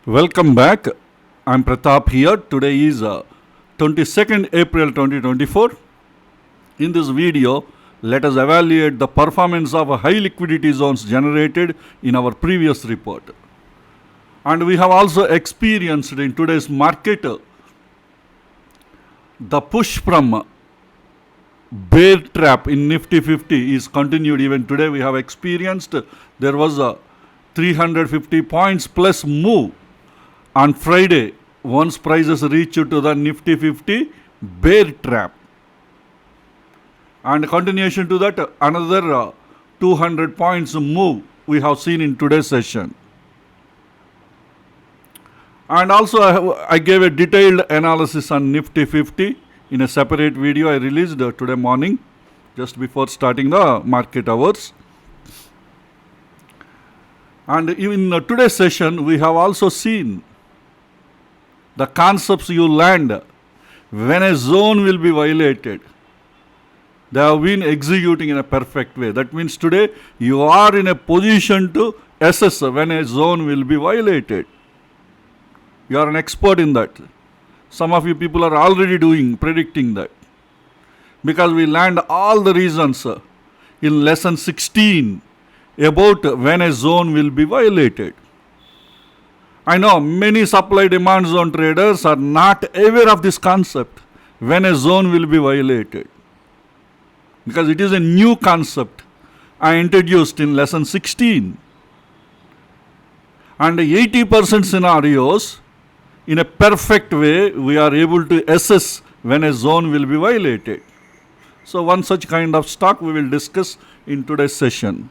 Welcome back. I'm Pratap here. Today is 22nd April 2024. In this video, let us evaluate the performance of high liquidity zones generated in our previous report. And we have also experienced in today's market the push from bear trap in Nifty 50 is continued. Even today we have experienced there was a 350 points plus move on Friday once prices reach to the Nifty 50 bear trap. And continuation to that, another 200 points move we have seen in today's session. And also I gave a detailed analysis on Nifty 50 in a separate video I released today morning just before starting the market hours. And in today's session we have also seen the concepts you learned when a zone will be violated. They have been executing in a perfect way. That means today you are in a position to assess when a zone will be violated. You are an expert in that. Some of you people are already predicting that. Because we learned all the reasons in lesson 16 about when a zone will be violated. I know many supply demand zone traders are not aware of this concept when a zone will be violated. Because it is a new concept I introduced in lesson 16. And 80% scenarios, in a perfect way, we are able to assess when a zone will be violated. So one such kind of stock we will discuss in today's session.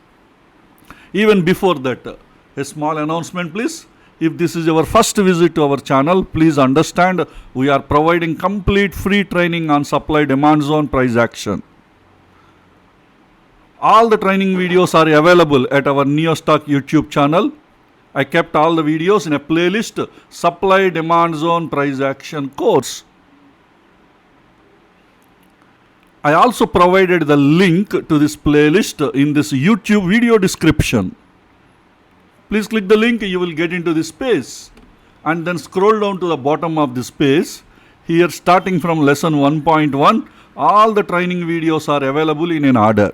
Even before that, a small announcement please. If this is your first visit to our channel, please understand we are providing complete free training on supply demand zone price action. All the training videos are available at our NeoStock YouTube channel. I kept all the videos in a playlist, Supply Demand Zone Price Action course. I also provided the link to this playlist in this YouTube video description. Please click the link, you will get into this page and then scroll down to the bottom of this page. Here starting from lesson 1.1, all the training videos are available in an order.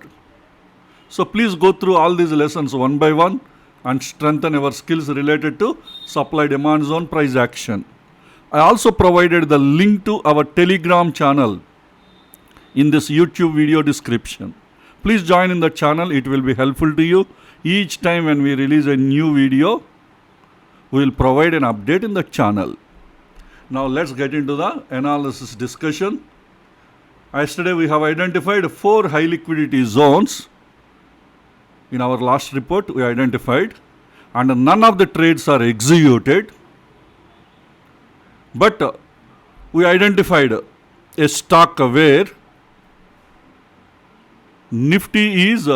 So please go through all these lessons one by one and strengthen our skills related to supply demand zone price action. I also provided the link to our Telegram channel in this YouTube video description. Please join in the channel, it will be helpful to you. Each time when we release a new video, we will provide an update in the channel. Now let's get into the analysis discussion. Yesterday we have identified 4 high liquidity zones. In our last report we identified, and none of the trades are executed. But we identified a stock where Nifty is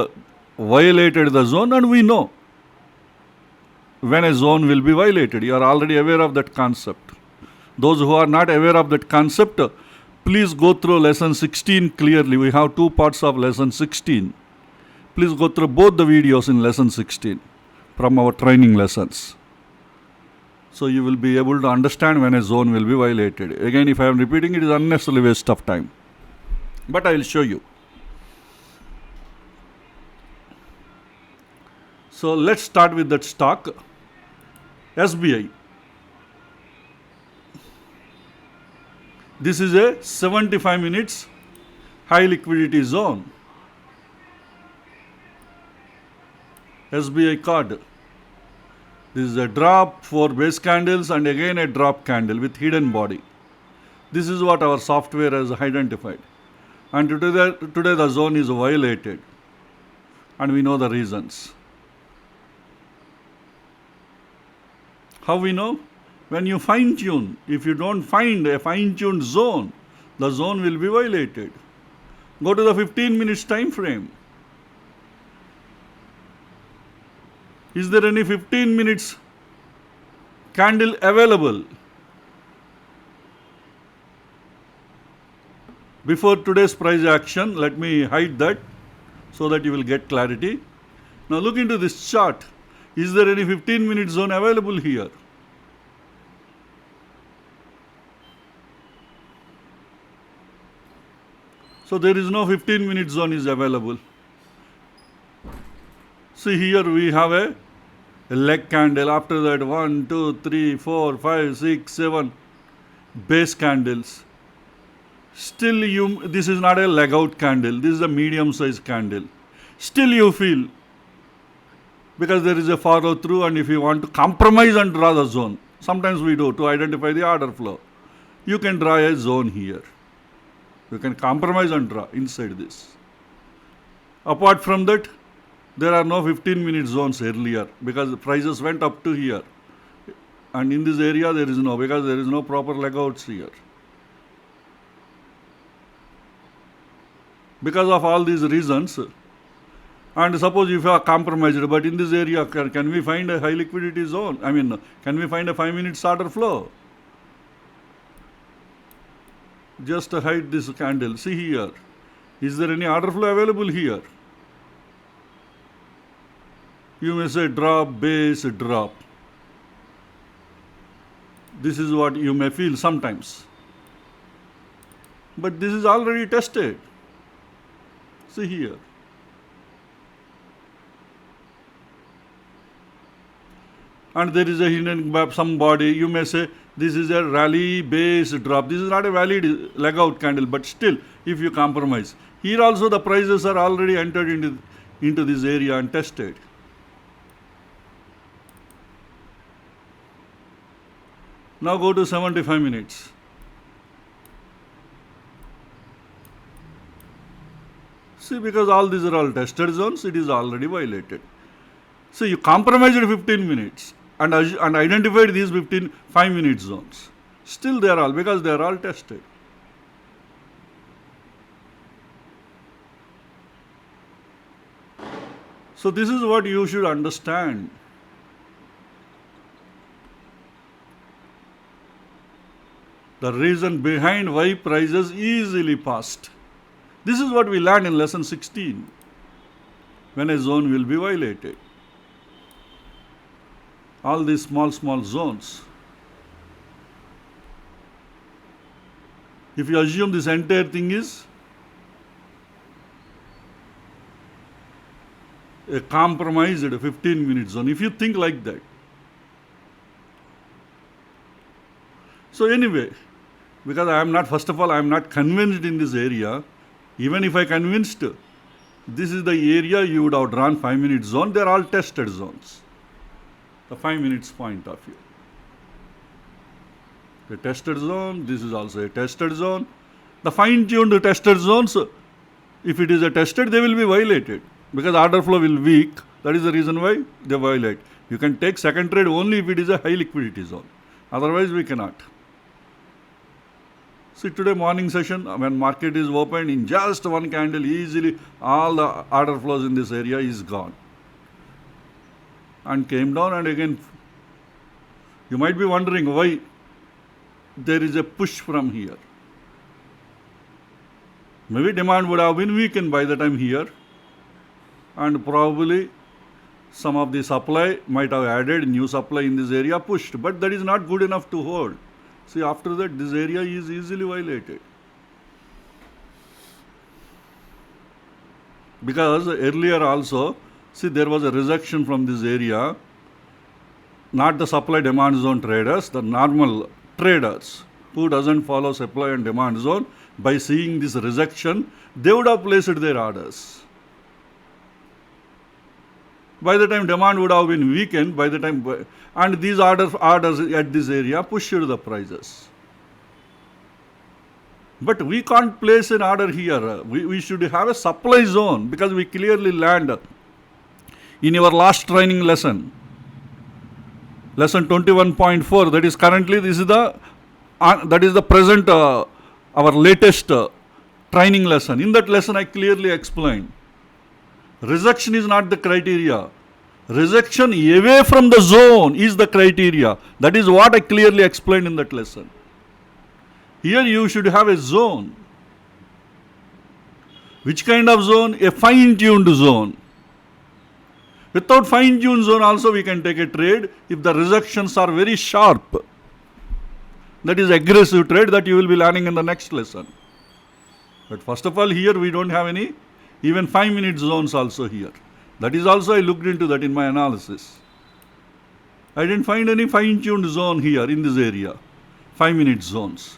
violated the zone, and we know when a zone will be violated. You are already aware of that concept. Those who are not aware of that concept, please go through lesson 16 clearly. We have 2 parts of lesson 16. Please go through both the videos in lesson 16 from our training lessons. So you will be able to understand when a zone will be violated. Again, if I am repeating, it is unnecessary waste of time. But I will show you. So let's start with that stock, SBI. This is a 75 minutes high liquidity zone. SBI card. This is a drop, 4 base candles and again a drop candle with hidden body. This is what our software has identified. And today the zone is violated. And we know the reasons. How we know? When you fine tune, if you don't find a fine tuned zone, the zone will be violated. Go to the 15 minutes time frame. Is there any 15 minutes candle available? Before today's price action, let me hide that so that you will get clarity. Now look into this chart. Is there any 15-minute zone available here? So there is no 15-minute zone is available. See here we have a leg candle. After that 1, 2, 3, 4, 5, 6, 7 base candles. Still this is not a leg out candle. This is a medium size candle. Still you feel, because there is a follow through, and if you want to compromise and draw the zone, sometimes we do to identify the order flow. You can draw a zone here. You can compromise and draw inside this. Apart from that, there are no 15-minute zones earlier because the prices went up to here. And in this area there is no, because there is no proper leg outs here. Because of all these reasons, and suppose if you are compromised, but in this area, can we find a high liquidity zone? I mean, can we find a 5-minute order flow? Just hide this candle. See here. Is there any order flow available here? You may say drop, base, drop. This is what you may feel sometimes. But this is already tested. See here. And there is a hidden some body. You may say this is a rally base drop. This is not a valid leg out candle, but still, if you compromise. Here also the prices are already entered into this area and tested. Now go to 75 minutes. See, because all these are all tested zones, it is already violated. So you compromised 15 minutes and identified these 5-minute zones. Still they are all, because they are all tested. So this is what you should understand. The reason behind why prices easily passed. This is what we learned in lesson 16, when a zone will be violated. All these small zones. If you assume this entire thing is a compromised 15-minute zone, if you think like that. So anyway, because first of all, I am not convinced in this area. Even if I convinced, this is the area you would have drawn 5-minute zone. They are all tested zones. The 5 minutes point of view. A tested zone, this is also a tested zone. The fine-tuned tested zones, if it is a tested, they will be violated. Because order flow will weak. That is the reason why they violate. You can take second trade only if it is a high liquidity zone. Otherwise, we cannot. See, today morning session, when market is opened, in just one candle, easily all the order flows in this area is gone. And came down, and again, you might be wondering why there is a push from here. Maybe demand would have been weakened by the time here, and probably some of the supply might have added new supply in this area, pushed, but that is not good enough to hold. See, after that, this area is easily violated. Because earlier also, see, there was a rejection from this area, not the supply demand zone traders, the normal traders who doesn't follow supply and demand zone. By seeing this rejection, they would have placed their orders. By the time demand would have been weakened, and these orders at this area pushed the prices. But we can't place an order here. We should have a supply zone, because we clearly learned in your last training lesson, lesson 21.4, that is currently, that is the present, our latest training lesson. In that lesson, I clearly explained. Rejection is not the criteria. Rejection away from the zone is the criteria. That is what I clearly explained in that lesson. Here you should have a zone. Which kind of zone? A fine-tuned zone. Without fine-tuned zone also we can take a trade if the rejections are very sharp. That is aggressive trade that you will be learning in the next lesson. But first of all, here we don't have any even 5-minute zones also here. That is also I looked into that in my analysis. I didn't find any fine-tuned zone here in this area, 5-minute zones.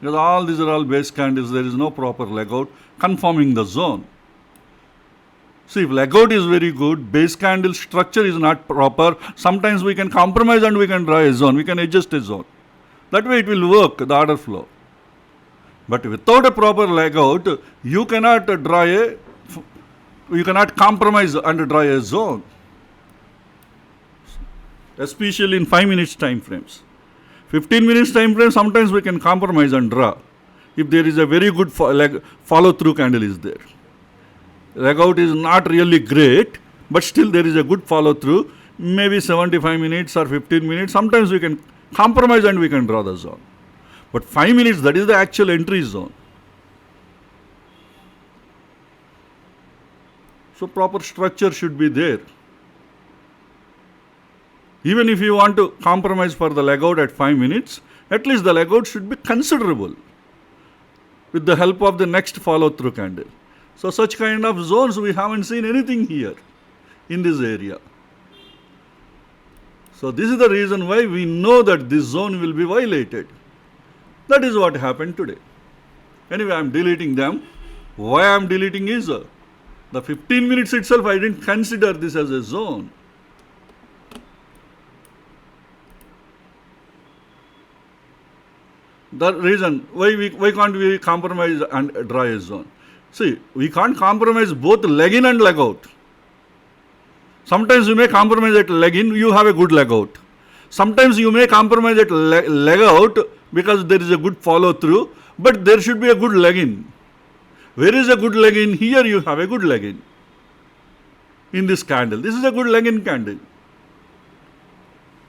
Because all these are all base candles, there is no proper leg out confirming the zone. See, if leg out is very good, base candle structure is not proper, sometimes we can compromise and we can draw a zone, we can adjust a zone. That way it will work, the order flow. But without a proper leg out, you cannot compromise and draw a zone. Especially in 5 minutes time frames. 15 minutes time frame, sometimes we can compromise and draw. If there is a very good follow through candle is there. Leg out is not really great, but still there is a good follow through. Maybe 75 minutes or 15 minutes. Sometimes we can compromise and we can draw the zone. But 5 minutes, that is the actual entry zone. So proper structure should be there. Even if you want to compromise for the leg out at 5 minutes, at least the leg out should be considerable with the help of the next follow through candle. So such kind of zones we haven't seen anything here in this area. So this is the reason why we know that this zone will be violated. That is what happened today. Anyway, I am deleting them. Why I am deleting is the 15 minutes itself I didn't consider this as a zone. The reason why can't we compromise and draw a zone? See, we can't compromise both leg in and leg out. Sometimes you may compromise at leg in, you have a good leg out. Sometimes you may compromise at leg out because there is a good follow through, but there should be a good leg in. Where is a good leg in? Here you have a good leg in this candle. This is a good leg in candle.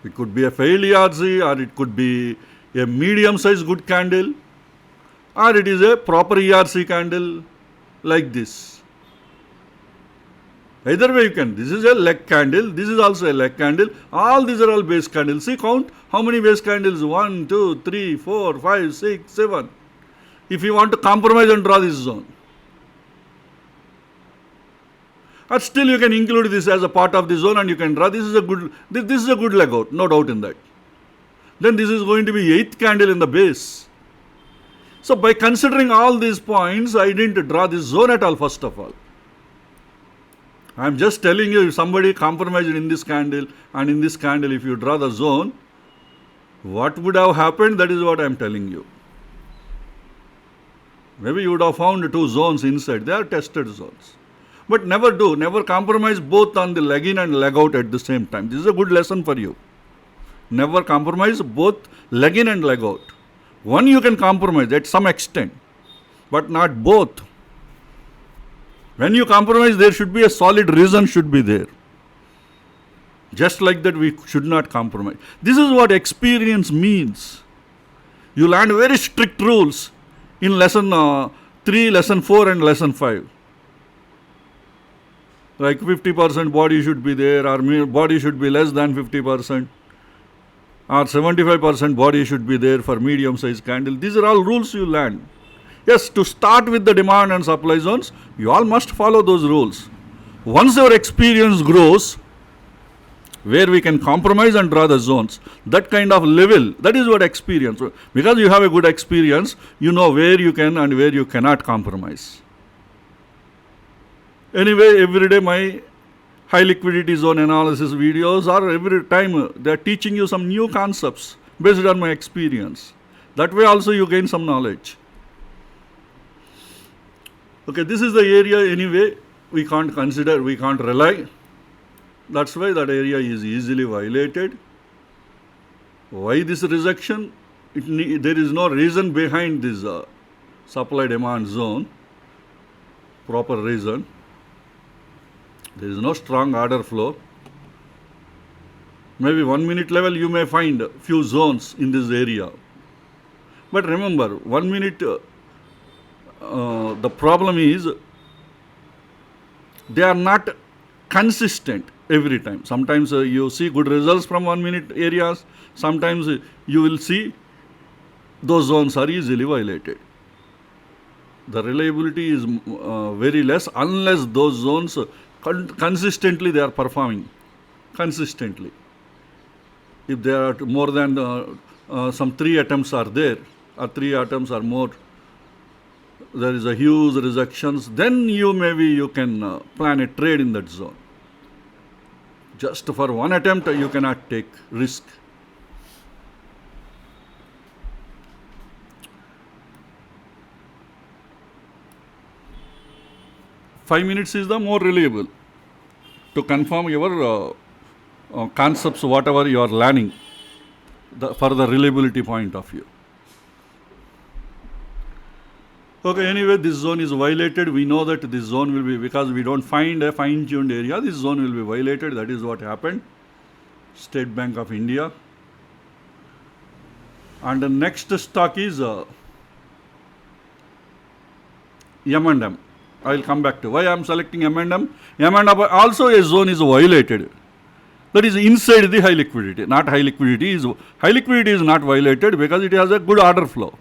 It could be a failed ERC, or it could be a medium size good candle, or it is a proper ERC candle like this. Either way you can. This is a leg candle, this is also a leg candle. All these are all base candles. See, count how many base candles? 1, 2, 3, 4, 5, 6, 7. If you want to compromise and draw this zone. Or still you can include this as a part of the zone and you can draw. This is a good leg out, no doubt in that. Then this is going to be 8th candle in the base. So by considering all these points, I didn't draw this zone at all first of all. I am just telling you, if somebody compromised in this candle and in this candle, if you draw the zone, what would have happened? That is what I am telling you. Maybe you would have found 2 zones inside. They are tested zones. But never compromise both on the leg in and leg out at the same time. This is a good lesson for you. Never compromise both leg in and leg out. One you can compromise at some extent, but not both. When you compromise, there should be a solid reason should be there. Just like that, we should not compromise. This is what experience means. You learn very strict rules in lesson 3, lesson 4 and lesson 5. Like 50% body should be there, or body should be less than 50%. Or 75% body should be there for medium size candle. These are all rules you learn. Yes, to start with the demand and supply zones, you all must follow those rules. Once your experience grows, where we can compromise and draw the zones, that kind of level, that is what experience. Because you have a good experience, you know where you can and where you cannot compromise. Anyway, every day my high liquidity zone analysis videos are every time they are teaching you some new concepts based on my experience. That way also you gain some knowledge. Okay, this is the area anyway we can't consider, we can't rely. That's why that area is easily violated. Why this rejection? There is no reason behind this supply demand zone, proper reason. There is no strong order flow. Maybe 1 minute level you may find few zones in this area. But remember, 1 minute, the problem is they are not consistent every time. Sometimes you see good results from 1 minute areas. Sometimes you will see those zones are easily violated. The reliability is very less unless those zones consistently they are performing consistently. If there are more than some 3 attempts are there, or 3 attempts or more, there is a huge rejections, then you can plan a trade in that zone. Just for one attempt you cannot take risk. Five minutes is the more reliable to confirm your concepts, whatever you are learning, for the reliability point of view. Okay, anyway, this zone is violated. We know that this zone will be, because we don't find a fine-tuned area, this zone will be violated. That is what happened. State Bank of India. And the next stock is M&M. I will come back to why I am selecting M&M. M&M also a zone is violated. That is inside the high liquidity. Not high liquidity. High liquidity is not violated because it has a good order flow.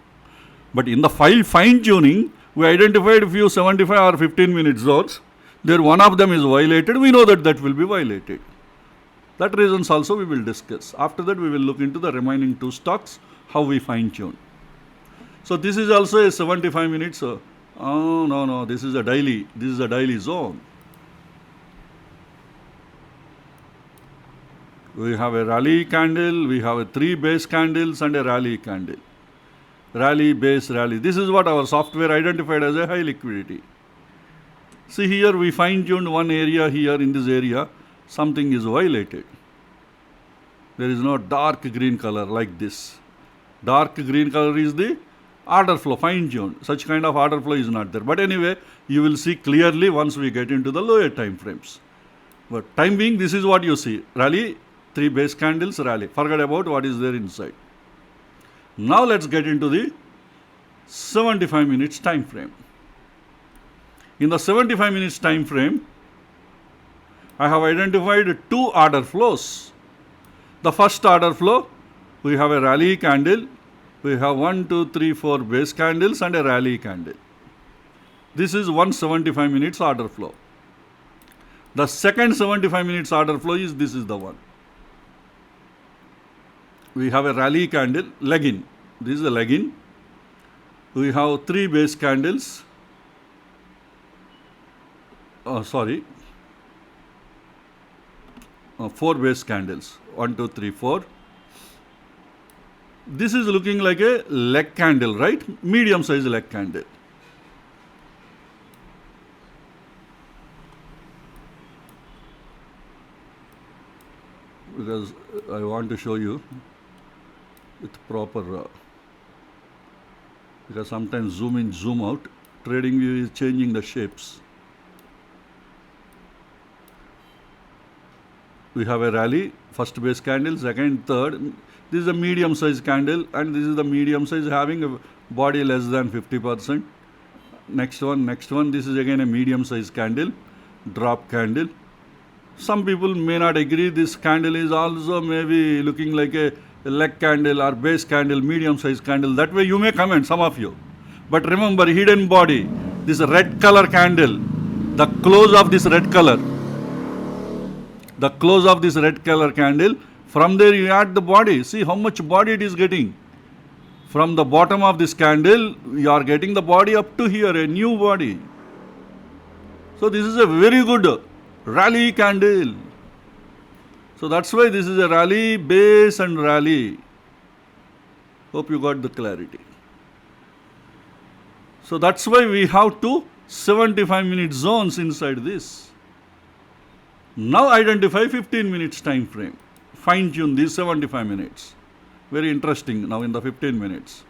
But in the fine tuning, we identified a few 75 or 15 minute zones. There one of them is violated. We know that will be violated. That reasons also we will discuss. After that we will look into the remaining 2 stocks, how we fine tune. So this is also a 75 minutes. Oh no, this is a daily. This is a daily zone. We have a rally candle. We have a 3 base candles and a rally candle. Rally, base, rally. This is what our software identified as a high liquidity. See here we fine-tuned one area here in this area. Something is violated. There is no dark green color like this. Dark green color is the order flow, fine-tuned. Such kind of order flow is not there. But anyway, you will see clearly once we get into the lower time frames. But time being, this is what you see. Rally, 3 base candles, rally. Forget about what is there inside. Now let's get into the 75 minutes time frame. In the 75 minutes time frame, I have identified 2 order flows. The first order flow, we have a rally candle. We have 1, 2, 3, 4 base candles and a rally candle. This is 175 minutes order flow. The second 75 minutes order flow is this is the one. We have a rally candle, leg-in. This is a leg-in. We have 3 base candles. 4 base candles. 1, 2, 3, 4. This is looking like a leg candle, right? Medium size leg candle. Because I want to show you with proper, because sometimes zoom in, zoom out, trading view is changing the shapes. We have a rally, first base candle, second, third. This is a medium size candle and this is the medium size having a body less than 50%. Next one, this is again a medium size candle, drop candle. Some people may not agree this candle is also maybe looking like a leg candle or base candle, medium size candle. That way you may comment, some of you. But remember, hidden body, this red color candle, the close of this red color, candle, from there you add the body. See how much body it is getting. From the bottom of this candle, you are getting the body up to here, a new body. So this is a very good rally candle. So that's why this is a rally, base and rally. Hope you got the clarity. So that's why we have 2 75-minute zones inside this. Now identify 15 minutes time frame. Fine tune these 75 minutes. Very interesting now in the 15 minutes.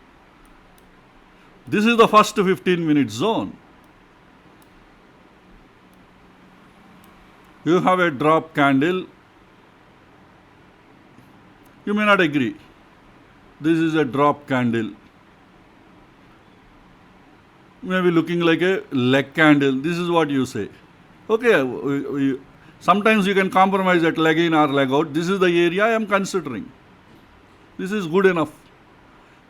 This is the first 15-minute zone. You have a drop candle. You may not agree. This is a drop candle. Maybe looking like a leg candle. This is what you say. Okay, sometimes you can compromise at leg in or leg out. This is the area I am considering. This is good enough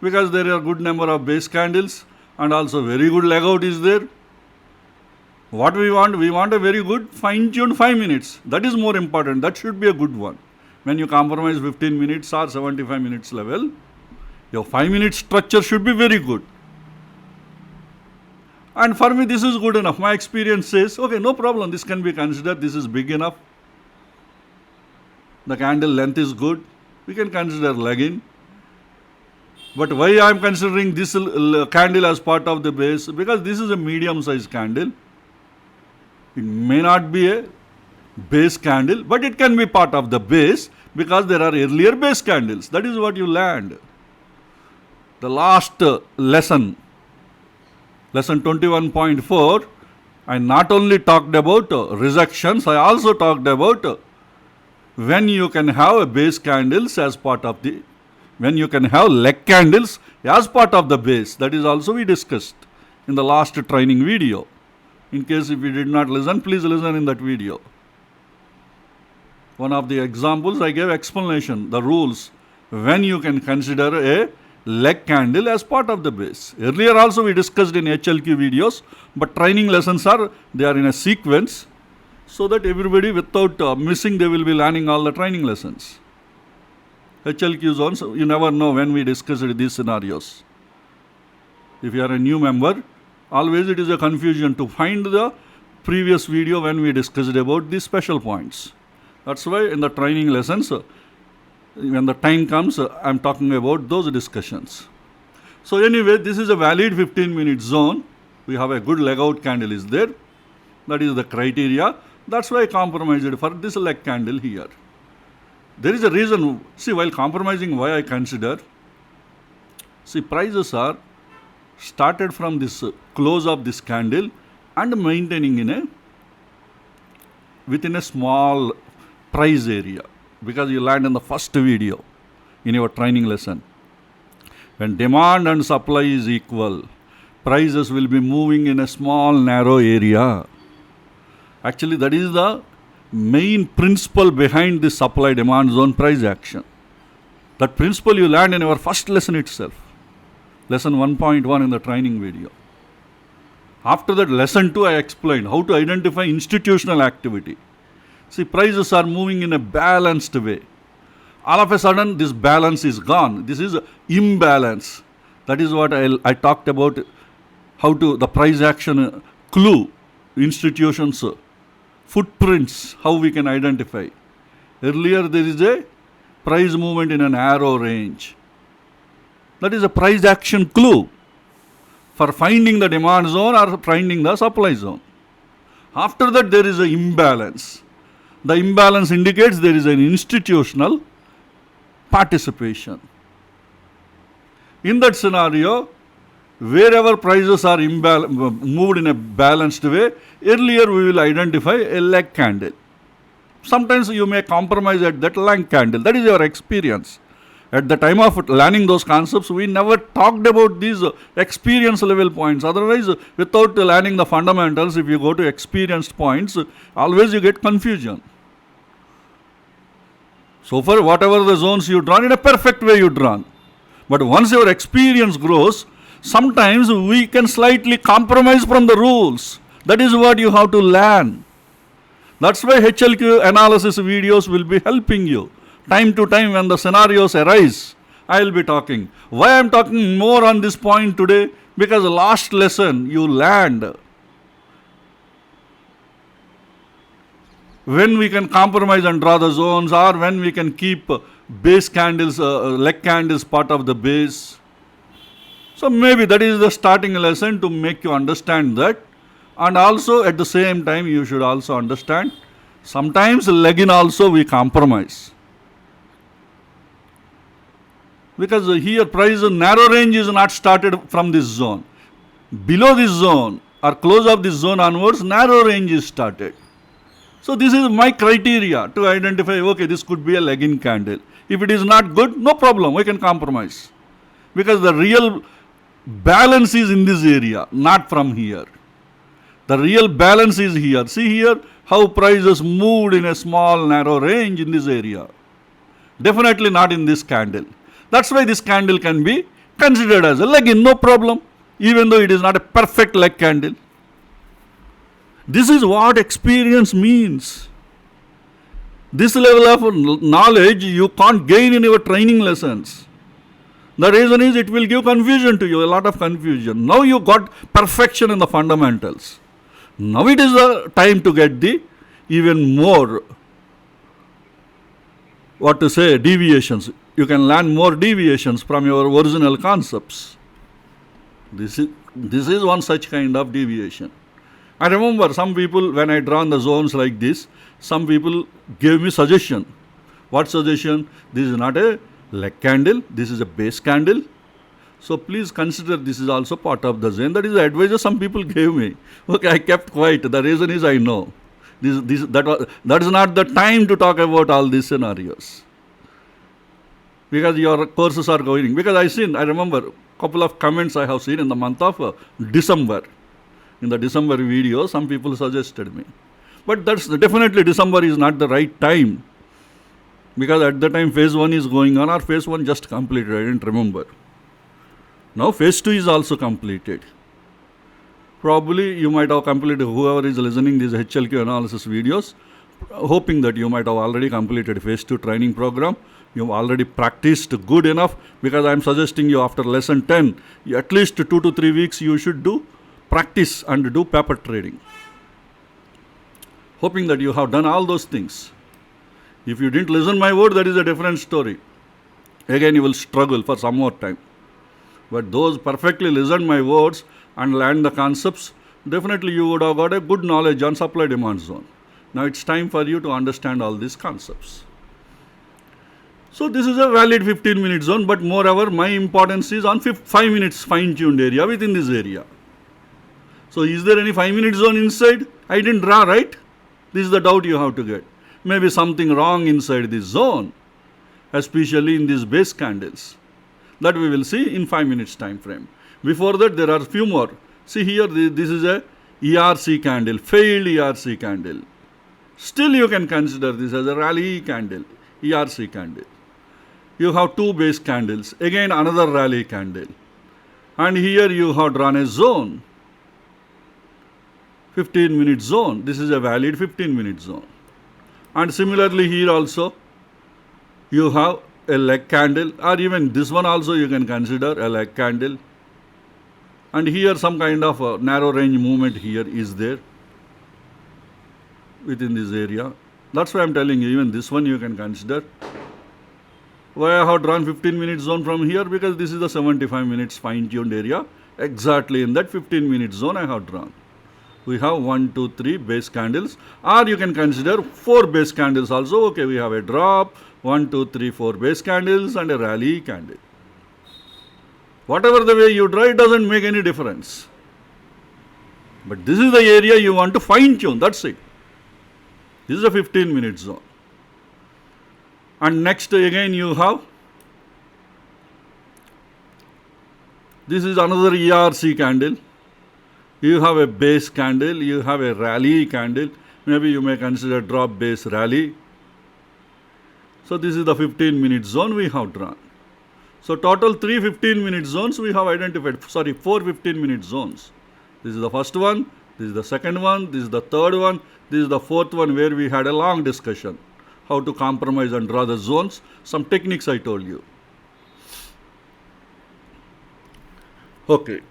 because there are good number of base candles and also very good leg out is there. What we want a very good fine-tuned 5 minutes. That is more important. That should be a good one. When you compromise 15 minutes or 75 minutes level, your 5-minute structure should be very good. And for me, this is good enough. My experience says, okay, no problem. This can be considered. This is big enough. The candle length is good. We can consider leg in. But why I am considering this candle as part of the base? Because this is a medium-sized candle. It may not be a base candle, but it can be part of the base because there are earlier base candles. That is what you learned. The last lesson 21.4, I not only talked about rejections, I also talked about when you can have a base candles as part of the, when you can have leg candles as part of the base. That is also we discussed in the last training video. In case if you did not listen, please listen in that video. One of the examples I gave explanation, the rules, when you can consider a leg candle as part of the base. Earlier also we discussed in HLQ videos, but training lessons they are in a sequence so that everybody without missing they will be learning all the training lessons. HLQ zones, you never know when we discussed these scenarios. If you are a new member, always it is a confusion to find the previous video when we discussed about these special points. That's why in the training lessons, when the time comes, I am talking about those discussions. So anyway, this is a valid 15-minute zone. We have a good leg out candle is there. That is the criteria. That's why I compromised for this leg candle here. There is a reason. See, while compromising, why I consider. See, prices are started from this close of this candle and maintaining in within a small price area. Because you learned in the first video in your training lesson. When demand and supply is equal, prices will be moving in a small narrow area. Actually, that is the main principle behind the supply demand zone price action. That principle you learned in your first lesson itself. Lesson 1.1 in the training video. After that, lesson 2 I explained how to identify institutional activity. See, prices are moving in a balanced way. All of a sudden, this balance is gone. This is imbalance. That is what I talked about, how to, the price action clue, institutions, footprints, how we can identify. Earlier, there is a price movement in a narrow range. That is a price action clue for finding the demand zone or finding the supply zone. After that, there is an imbalance. The imbalance indicates there is an institutional participation. In that scenario, wherever prices are moved in a balanced way, earlier we will identify a leg candle. Sometimes you may compromise at that leg candle. That is your experience. At the time of learning those concepts, we never talked about these experience level points. Otherwise, without learning the fundamentals, if you go to experienced points, always you get confusion. So far, whatever the zones you drawn, in a perfect way you drawn. But once your experience grows, sometimes we can slightly compromise from the rules. That is what you have to learn. That's why HLQ analysis videos will be helping you. Time to time when the scenarios arise, I will be talking. Why I am talking more on this point today? Because last lesson you learned when we can compromise and draw the zones, or when we can keep base candles, leg candles part of the base. So maybe that is the starting lesson to make you understand that. And also at the same time you should also understand, sometimes leg in also we compromise. Because here price narrow range is not started from this zone. Below this zone or close of this zone onwards, narrow range is started. So this is my criteria to identify, okay, this could be a leg-in candle. If it is not good, no problem, we can compromise. Because the real balance is in this area, not from here. The real balance is here. See here how prices moved in a small narrow range in this area. Definitely not in this candle. That's why this candle can be considered as a leg-in, no problem. even though it is not a perfect leg candle. This is what experience means. This level of knowledge you can't gain in your training lessons. The reason is it will give confusion to you, a lot of confusion. Now you got perfection in the fundamentals. Now it is the time to get the even more, deviations. You can learn more deviations from your original concepts. This is one such kind of deviation. I remember some people, when I drawn the zones like this, some people gave me suggestion. What suggestion? This is not a leg candle, this is a base candle. So please consider this is also part of the zone. That is the advice some people gave me. Okay, I kept quiet. The reason is I know. That is not the time to talk about all these scenarios. Because your courses are going. Because I remember a couple of comments I have seen in the month of December. In the December video, some people suggested me. But that's definitely December is not the right time. Because at the time phase 1 is going on, or phase 1 just completed, I didn't remember. Now phase 2 is also completed. Probably you might have completed, whoever is listening these HLQ analysis videos, hoping that you might have already completed phase 2 training program. You have already practiced good enough, because I am suggesting you after lesson 10, at least 2 to 3 weeks you should do practice and do paper trading. Hoping that you have done all those things. If you didn't listen my word, that is a different story. Again, you will struggle for some more time. But those perfectly listened my words and learned the concepts, definitely you would have got a good knowledge on supply-demand zone. Now it's time for you to understand all these concepts. So this is a valid 15-minute zone, but moreover, my importance is on 5 minutes fine-tuned area within this area. So is there any 5-minute zone inside? I didn't draw, right? This is the doubt you have to get. Maybe something wrong inside this zone, especially in these base candles. That we will see in 5 minutes time frame. Before that, there are a few more. See here, this is a ERC candle, failed ERC candle. Still you can consider this as a rally candle, ERC candle. You have 2 base candles, again another rally candle. And here you have drawn a zone, 15-minute zone. This is a valid 15-minute zone. And similarly here also, you have a leg candle, or even this one also you can consider a leg candle. And here some kind of a narrow range movement here is there within this area. That's why I'm telling you, even this one you can consider. Why I have drawn 15-minute zone from here? Because this is the 75 minutes fine-tuned area. Exactly in that 15-minute zone I have drawn. We have 1, 2, 3 base candles, or you can consider 4 base candles also. Okay, we have a drop, 1, 2, 3, 4 base candles and a rally candle. Whatever the way you draw, it doesn't make any difference. But this is the area you want to fine tune, that's it. This is a 15-minute zone. And next again you have, this is another ERC candle. You have a base candle, you have a rally candle. Maybe you may consider drop base rally. So this is the 15-minute zone we have drawn. So total 3 15-minute zones we have identified. 4 15-minute zones. This is the first one, this is the second one, this is the third one, this is the fourth one where we had a long discussion. How to compromise and draw the zones. Some techniques I told you. Okay.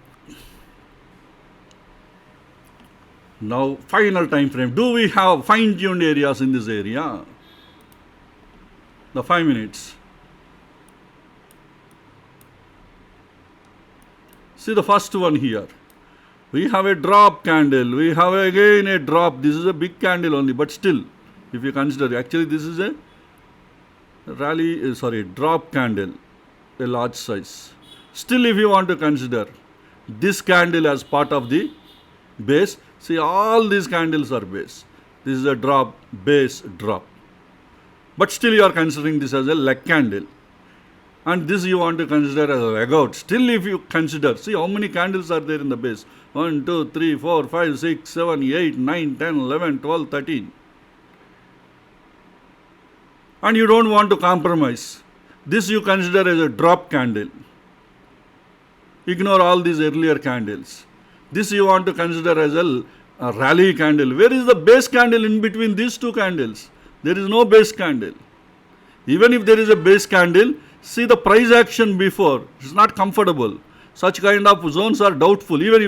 Now final time frame. Do we have fine-tuned areas in this area? The 5 minutes. See the first one here. We have a drop candle. We have again a drop. This is a big candle only, but still, if you consider, actually this is a drop candle, a large size. Still, if you want to consider this candle as part of the base, see all these candles are base. This is a drop, base, drop. But still you are considering this as a leg candle. And this you want to consider as a leg out. Still if you consider, see how many candles are there in the base. 1, 2, 3, 4, 5, 6, 7, 8, 9, 10, 11, 12, 13. And you don't want to compromise. This you consider as a drop candle. Ignore all these earlier candles. This you want to consider as a rally candle. Where is the base candle in between these two candles? There is no base candle. Even if there is a base candle, see the price action before. It's not comfortable. Such kind of zones are doubtful. Even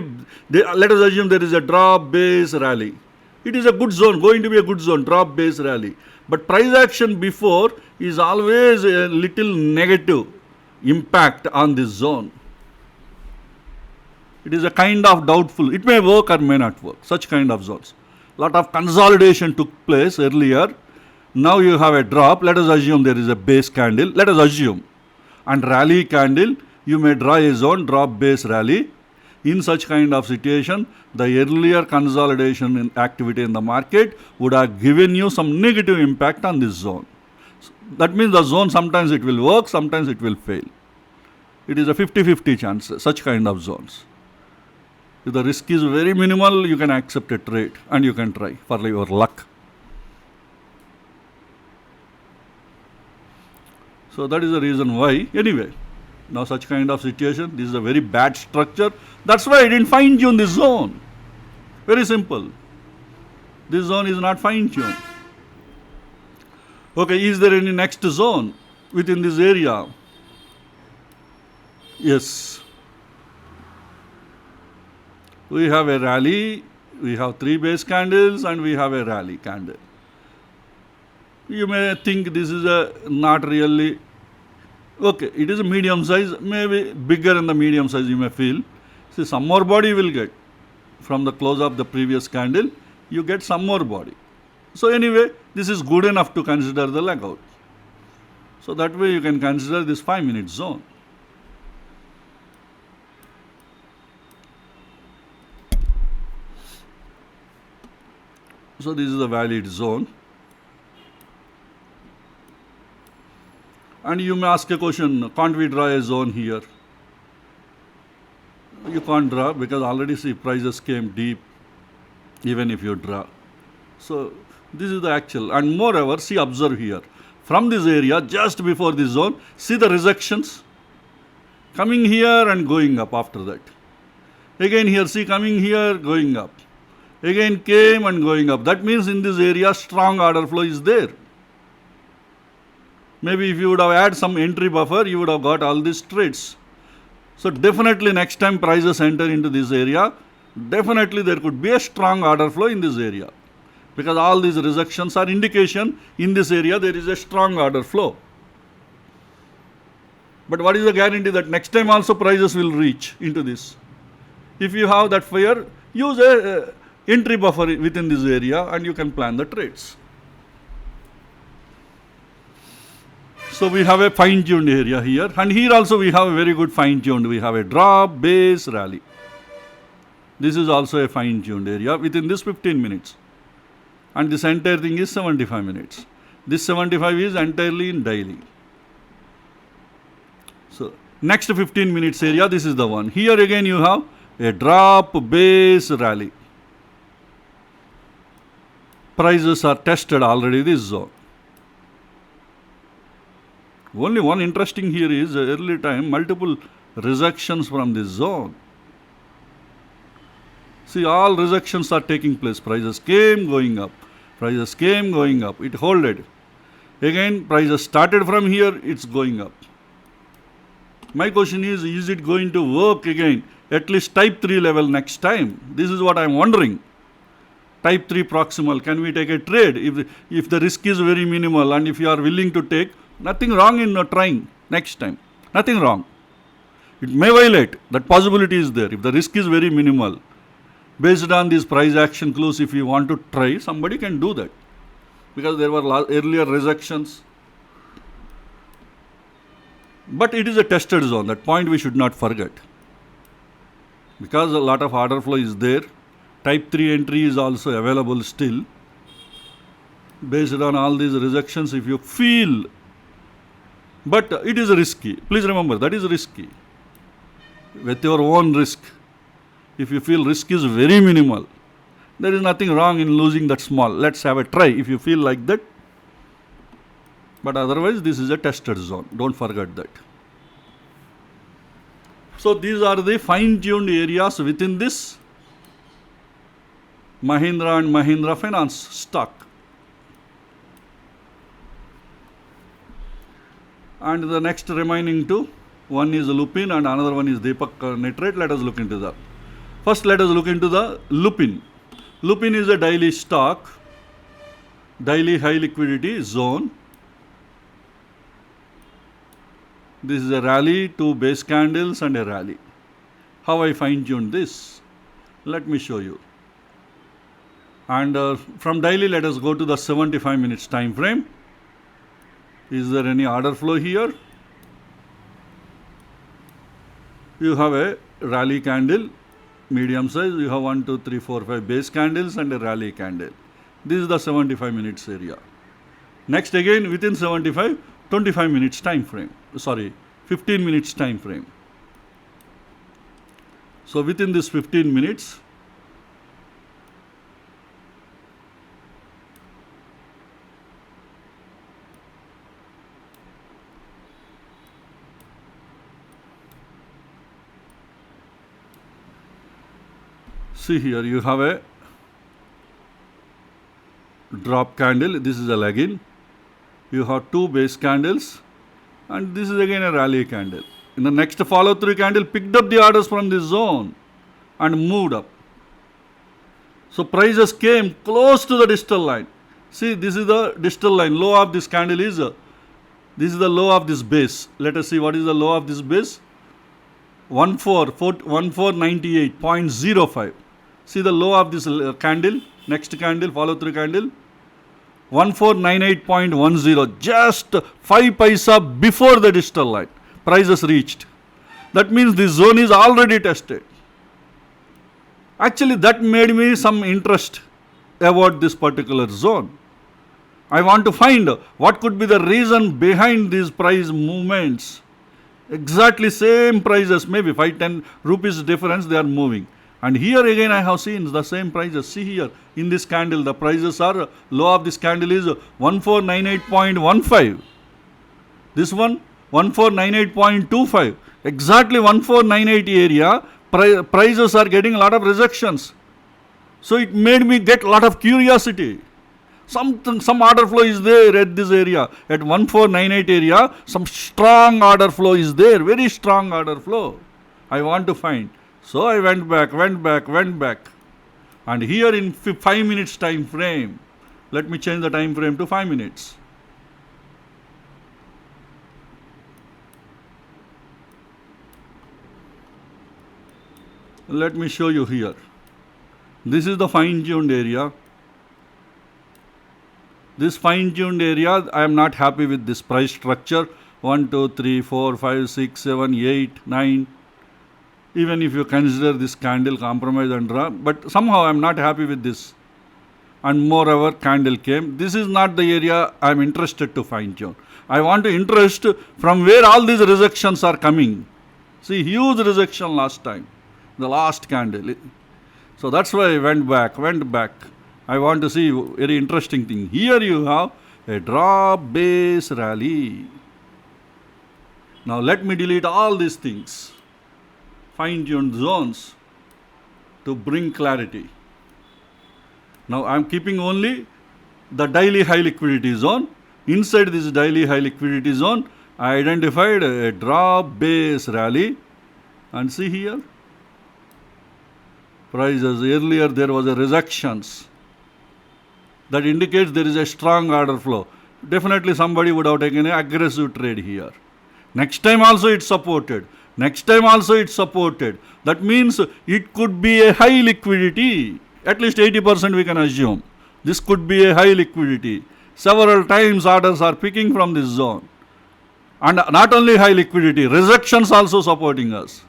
if let us assume there is a drop base rally. It is a good zone, going to be a good zone, drop base rally. But price action before is always a little negative impact on this zone. It is a kind of doubtful. It may work or may not work. Such kind of zones. Lot of consolidation took place earlier. Now you have a drop. Let us assume there is a base candle. Let us assume. And rally candle, you may draw a zone, drop base rally. In such kind of situation, the earlier consolidation activity in the market would have given you some negative impact on this zone. That means the zone sometimes it will work, sometimes it will fail. It is a 50-50 chance, such kind of zones. If the risk is very minimal, you can accept a trade and you can try for your luck. So that is the reason why. Anyway, now such kind of situation, this is a very bad structure. That's why I didn't fine tune this zone. Very simple. This zone is not fine tuned. Okay, is there any next zone within this area? Yes. We have a rally, we have 3 base candles and we have a rally candle. You may think this is a not really, okay, it is a medium size, maybe bigger in the medium size you may feel. See, some more body you will get. From the close of the previous candle, you get some more body. So anyway, this is good enough to consider the leg out. So that way you can consider this 5-minute zone. So this is a valid zone. And you may ask a question, can't we draw a zone here? You can't draw because already see prices came deep even if you draw. So this is the actual, and moreover, see, observe here. From this area, just before this zone, see the rejections coming here and going up after that. Again here, see, coming here, going up. Again came and going up. That means in this area, strong order flow is there. Maybe if you would have had some entry buffer, you would have got all these trades. So definitely next time prices enter into this area, definitely there could be a strong order flow in this area. Because all these rejections are indication in this area there is a strong order flow. But what is the guarantee that next time also prices will reach into this? If you have that fear, use a entry buffer within this area and you can plan the trades. So we have a fine-tuned area here, and here also we have a very good fine-tuned. We have a drop, base, rally. This is also a fine-tuned area within this 15 minutes. And this entire thing is 75 minutes. This 75 is entirely in daily. So next 15 minutes area, this is the one. Here again you have a drop, base, rally. Prices are tested already this zone. Only one interesting here is early time multiple rejections from this zone. See, all rejections are taking place. Prices came going up. Prices came going up. It holded. Again, prices started from here, it's going up. My question is it going to work again? At least type 3 level next time. This is what I am wondering. Type 3 proximal, can we take a trade? If the risk is very minimal and if you are willing to take, nothing wrong in trying next time. Nothing wrong. It may violate. That possibility is there. If the risk is very minimal, based on these price action clues, if you want to try, somebody can do that. Because there were earlier rejections. But it is a tested zone. That point we should not forget. Because a lot of order flow is there. Type 3 entry is also available still. Based on all these rejections, if you feel, but it is risky. Please remember, that is risky. With your own risk. If you feel risk is very minimal, there is nothing wrong in losing that small. Let's have a try if you feel like that. But otherwise, this is a tested zone. Don't forget that. So these are the fine-tuned areas within this Mahindra and Mahindra Finance stock. And the next remaining two, one is Lupin and another one is Deepak Nitrate. Let us look into that. First, let us look into the Lupin. Lupin is a daily stock, daily high liquidity zone. This is a rally, 2 base candles and a rally. How I fine-tuned this? Let me show you. And from daily, let us go to the 75 minutes time frame. Is there any order flow here? You have a rally candle, medium size. You have 1, 2, 3, 4, 5 base candles and a rally candle. This is the 75 minutes area. Next again within 75, 25 minutes time frame. Sorry, 15 minutes time frame. So within this 15 minutes, see here you have a drop candle. This is a leg-in. You have 2 base candles and this is again a rally candle. In the next follow through candle, picked up the orders from this zone and moved up. So prices came close to the distal line. See, this is the distal line. Low of this candle is this is the low of this base. Let us see what is the low of this base. 1498.05. See the low of this candle. Next candle, follow through candle. 1498.10, just 5 paisa before the distal line. Prices reached. That means this zone is already tested. Actually, that made me some interest about this particular zone. I want to find what could be the reason behind these price movements. Exactly same prices, maybe 5-10 rupees difference they are moving. And here again I have seen the same prices. See here in this candle the prices are low of this candle is 1498.15. This one 1498.25. Exactly 1498 area prices are getting a lot of rejections. So it made me get a lot of curiosity. Some order flow is there at this area. At 1498 area, some strong order flow is there. Very strong order flow. I want to find. So I went back. And here in 5 minutes time frame, let me change the time frame to 5 minutes. Let me show you here. This is the fine-tuned area. This fine-tuned area, I am not happy with this price structure. 1, 2, 3, 4, 5, 6, 7, 8, 9. Even if you consider this candle compromise and draw, but somehow I am not happy with this. And moreover, candle came. This is not the area I am interested to fine-tune. I want to interest from where all these rejections are coming. See, huge rejection last time, the last candle. So that's why I went back. I want to see very interesting thing. Here you have a drop base rally. Now let me delete all these things. Fine-tuned zones to bring clarity. Now I am keeping only the daily high liquidity zone. Inside this daily high liquidity zone, I identified a drop base rally. And see here, prices earlier there was a rejections. That indicates there is a strong order flow. Definitely somebody would have taken an aggressive trade here. Next time also it's supported. That means it could be a high liquidity. At least 80% we can assume. This could be a high liquidity. Several times orders are picking from this zone. And not only high liquidity, rejections also supporting us.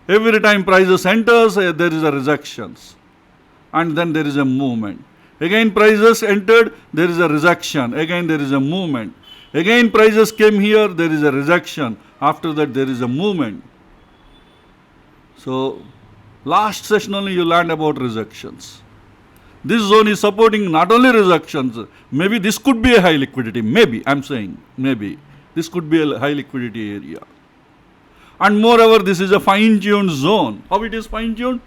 Every time prices enters, there is a rejections. And then there is a movement. Again prices entered, there is a rejection. Again there is a movement. Again prices came here, there is a rejection. After that there is a movement. So last session only you learned about rejections. This zone is supporting not only rejections, maybe this could be a high liquidity. Maybe, I am saying, maybe. This could be a high liquidity area. And moreover, this is a fine-tuned zone. How it is fine-tuned?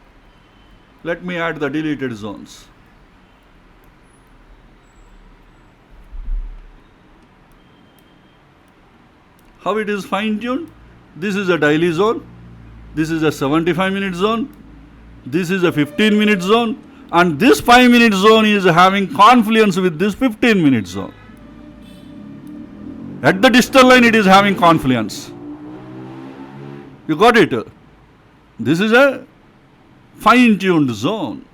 Let me add the deleted zones. How it is fine-tuned? This is a daily zone. This is a 75-minute zone. This is a 15-minute zone. And this 5-minute zone is having confluence with this 15-minute zone. At the distal line, it is having confluence. You got it? This is a fine-tuned zone.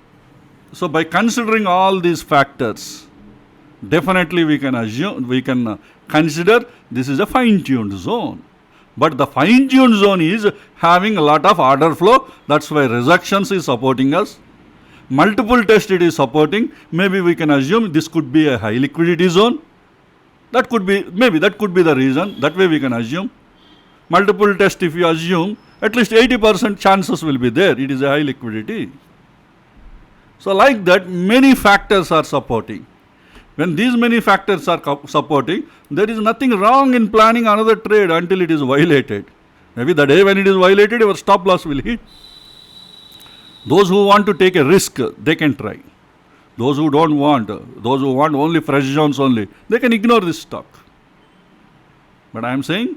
So by considering all these factors, definitely we can consider this is a fine-tuned zone. But the fine-tuned zone is having a lot of order flow. That's why resections is supporting us. Multiple test it is supporting. Maybe we can assume this could be a high liquidity zone. That could be, maybe that could be the reason. That way we can assume. Multiple test, if you assume, at least 80% chances will be there. It is a high liquidity. So like that, many factors are supporting. When these many factors are supporting, there is nothing wrong in planning another trade until it is violated. Maybe the day when it is violated, your stop loss will hit. Those who want to take a risk, they can try. Those who don't want, those who want only fresh zones only, they can ignore this stock. But I am saying,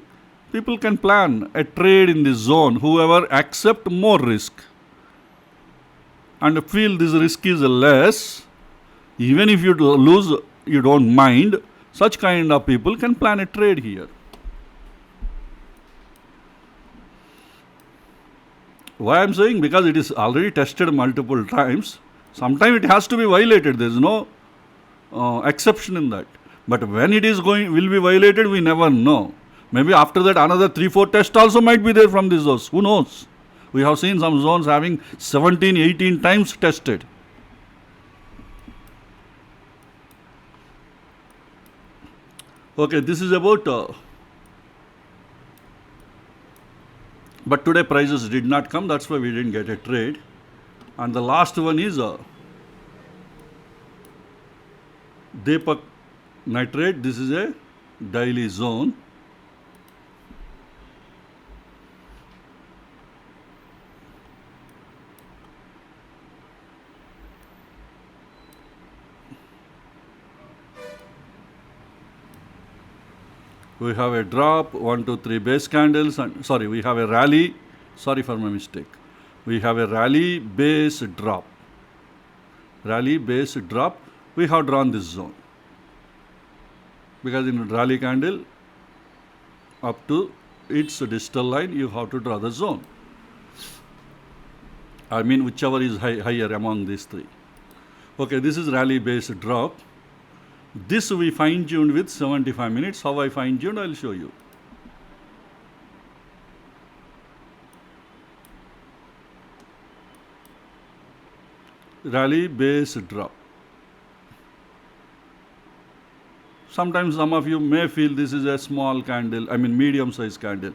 people can plan a trade in this zone, whoever accept more risk and feel this risk is less, even if you lose, you don't mind, such kind of people can plan a trade here. Why I am saying? Because it is already tested multiple times. Sometimes it has to be violated. There is no exception in that. But when it is will be violated, we never know. Maybe after that another 3-4 tests also might be there from these zones. Who knows? We have seen some zones having 17, 18 times tested. Okay, this is about, but today prices did not come, that's why we didn't get a trade. And the last one is Deepak nitrate. This is a daily zone. We have a drop, 1, 2, 3 base candles, and sorry, we have a rally. Sorry for my mistake. We have a rally base drop. Rally base drop. We have drawn this zone because in rally candle up to its distal line, you have to draw the zone. I mean, whichever is higher among these three. Okay, this is rally base drop. This we fine-tuned with 75 minutes. How I fine-tuned, I will show you. Rally base drop. Sometimes some of you may feel this is a small candle, I mean medium size candle.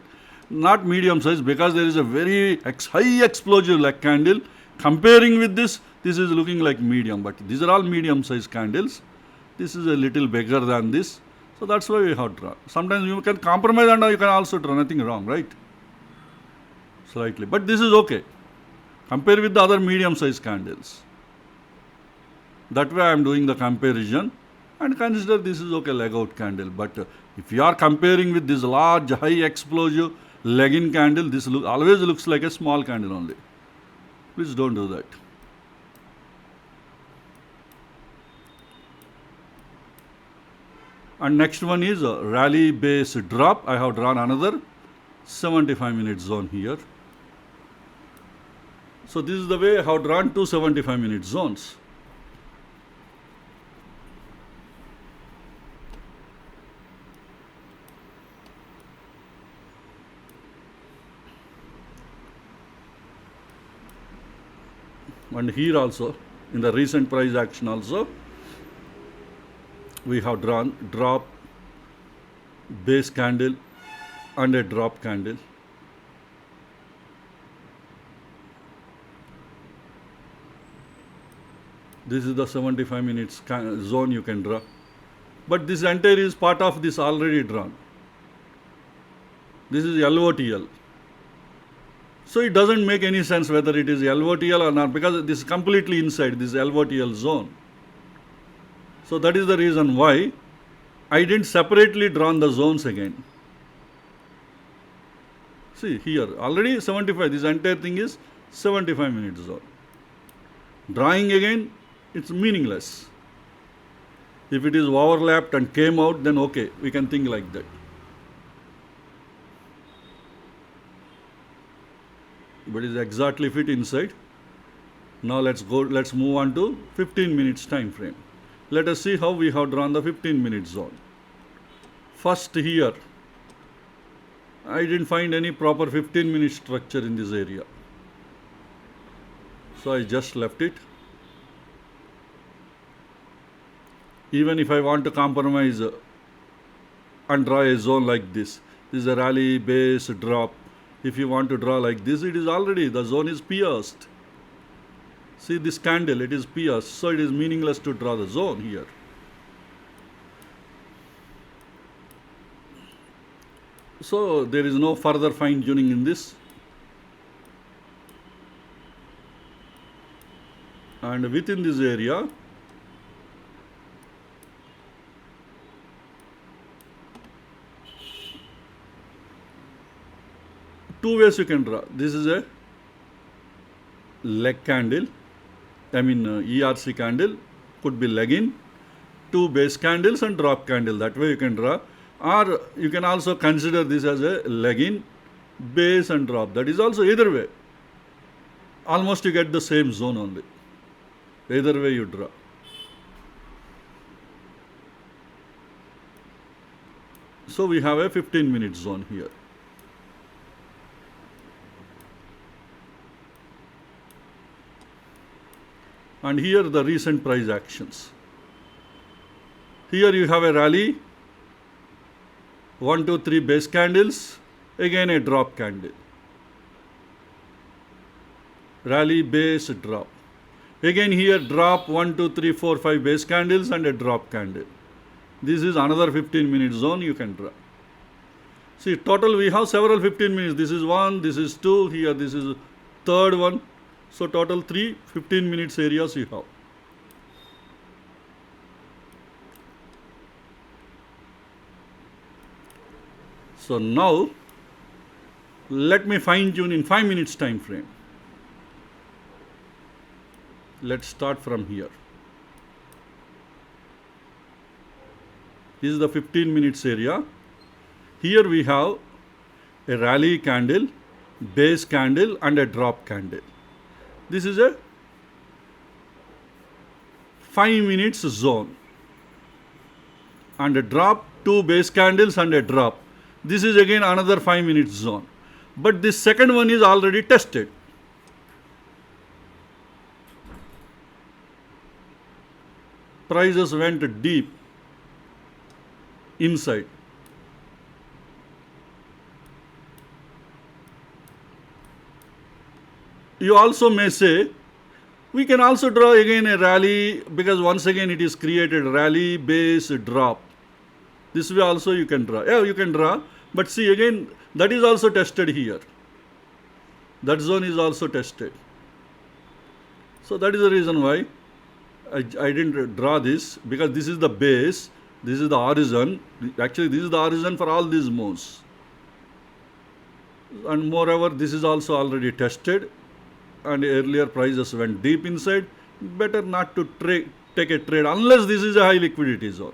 Not medium size because there is a very high explosive like candle. Comparing with this is looking like medium, but these are all medium size candles. This is a little bigger than this. So that's why we have drawn. Sometimes you can compromise and you can also draw, nothing wrong, right? Slightly. But this is okay. Compare with the other medium size candles. That way I am doing the comparison and consider this is okay, leg out candle. But if you are comparing with this large, high explosive leg in candle, this always looks like a small candle only. Please don't do that. And next one is a rally base drop. I have drawn another 75-minute zone here. So this is the way I have drawn two 75-minute zones. And here also, in the recent price action also, we have drawn drop, base candle and a drop candle. This is the 75 minutes zone you can draw. But this entire is part of this already drawn. This is LOTL. So it doesn't make any sense whether it is LOTL or not, because this is completely inside this LOTL zone. So that is the reason why I didn't separately drawn the zones again. See here, already 75, this entire thing is 75 minute zone. Drawing again, it's meaningless. If it is overlapped and came out, then okay, we can think like that. But it is exactly fit inside. Now let's move on to 15 minutes time frame. Let us see how we have drawn the 15 minute zone. First here, I didn't find any proper 15 minute structure in this area. So I just left it. Even if I want to compromise and draw a zone like this is a rally, base, drop. If you want to draw like this, it is already, the zone is pierced. See this candle, it is pierced, so it is meaningless to draw the zone here. So there is no further fine tuning in this. And within this area, two ways you can draw. This is a leg candle, ERC candle, could be leg in, two base candles and drop candle. That way you can draw. Or you can also consider this as a leg in, base and drop. That is also either way. Almost you get the same zone only. Either way you draw. So we have a 15 minute zone here. And here the recent price actions. Here you have a rally, 1, 2, 3 base candles, again a drop candle. Rally, base, drop. Again here drop, 1, 2, 3, 4, 5 base candles and a drop candle. This is another 15 minute zone you can draw. See, total we have several 15 minutes. This is 1, this is 2, here this is third one. So total 3 15 minutes areas you have. So now let me fine tune in 5 minutes time frame. Let's start from here. This is the 15 minutes area. Here we have a rally candle, base candle and a drop candle. This is a 5 minutes zone. And a drop, 2 base candles and a drop. This is again another 5 minutes zone. But this second one is already tested. Prices went deep inside. You also may say, we can also draw again a rally, because once again it is created rally, base, drop. This way also you can draw. Yeah, you can draw, but see again, that is also tested here. That zone is also tested. So that is the reason why I didn't draw this, because this is the base, this is the horizon. Actually, this is the horizon for all these moves. And moreover, this is also already tested. And earlier prices went deep inside. Better not to take a trade unless this is a high liquidity zone.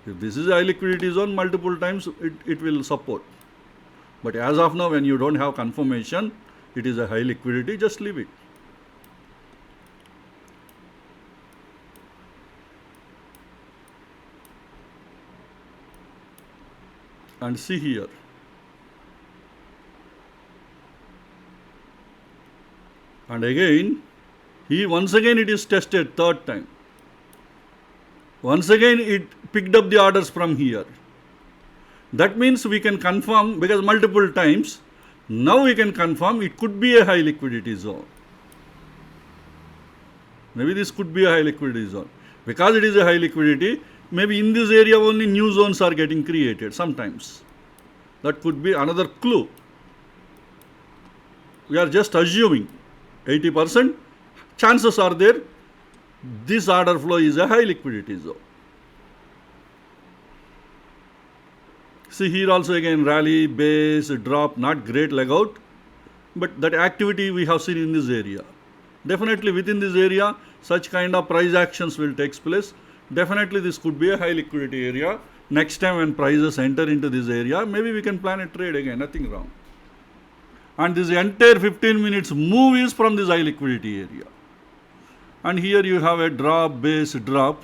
If this is a high liquidity zone, multiple times it will support. But as of now, when you don't have confirmation, it is a high liquidity, just leave it. And see here. And again, once again it is tested third time. Once again it picked up the orders from here. That means we can confirm, because multiple times, now we can confirm it could be a high liquidity zone. Maybe this could be a high liquidity zone. Because it is a high liquidity, maybe in this area only new zones are getting created sometimes. That could be another clue. We are just assuming 80% chances are there this order flow is a high liquidity zone. See here also again rally, base, drop, not great leg out, but that activity we have seen in this area. Definitely within this area, such kind of price actions will take place. Definitely this could be a high liquidity area. Next time when prices enter into this area, maybe we can plan a trade again, nothing wrong. And this entire 15 minutes move is from this high liquidity area. And here you have a drop, base, drop.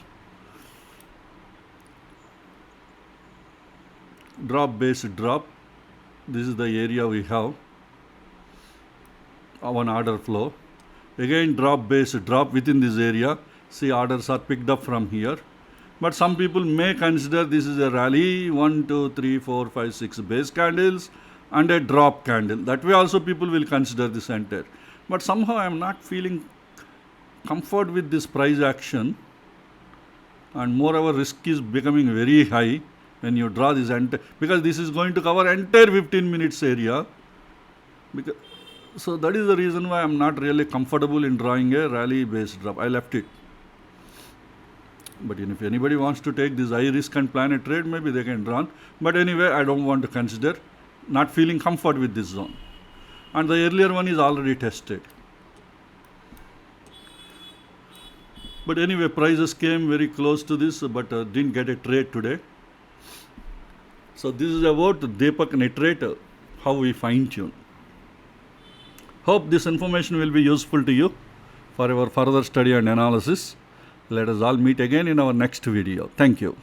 Drop, base, drop. This is the area we have. One order flow. Again drop, base, drop within this area. See orders are picked up from here. But some people may consider this is a rally. 1, 2, 3, 4, 5, 6 base candles and a drop candle. That way also people will consider this entire. But somehow I am not feeling comfort with this price action. And moreover risk is becoming very high when you draw this entire, because this is going to cover entire 15 minutes area. So that is the reason why I am not really comfortable in drawing a rally based drop. I left it. But if anybody wants to take this high risk and plan a trade, maybe they can draw. But anyway, I don't want to consider, not feeling comfort with this zone. And the earlier one is already tested. But anyway, prices came very close to this, but didn't get a trade today. So this is about Deepak Nitrate, how we fine tune. Hope this information will be useful to you for your further study and analysis. Let us all meet again in our next video. Thank you.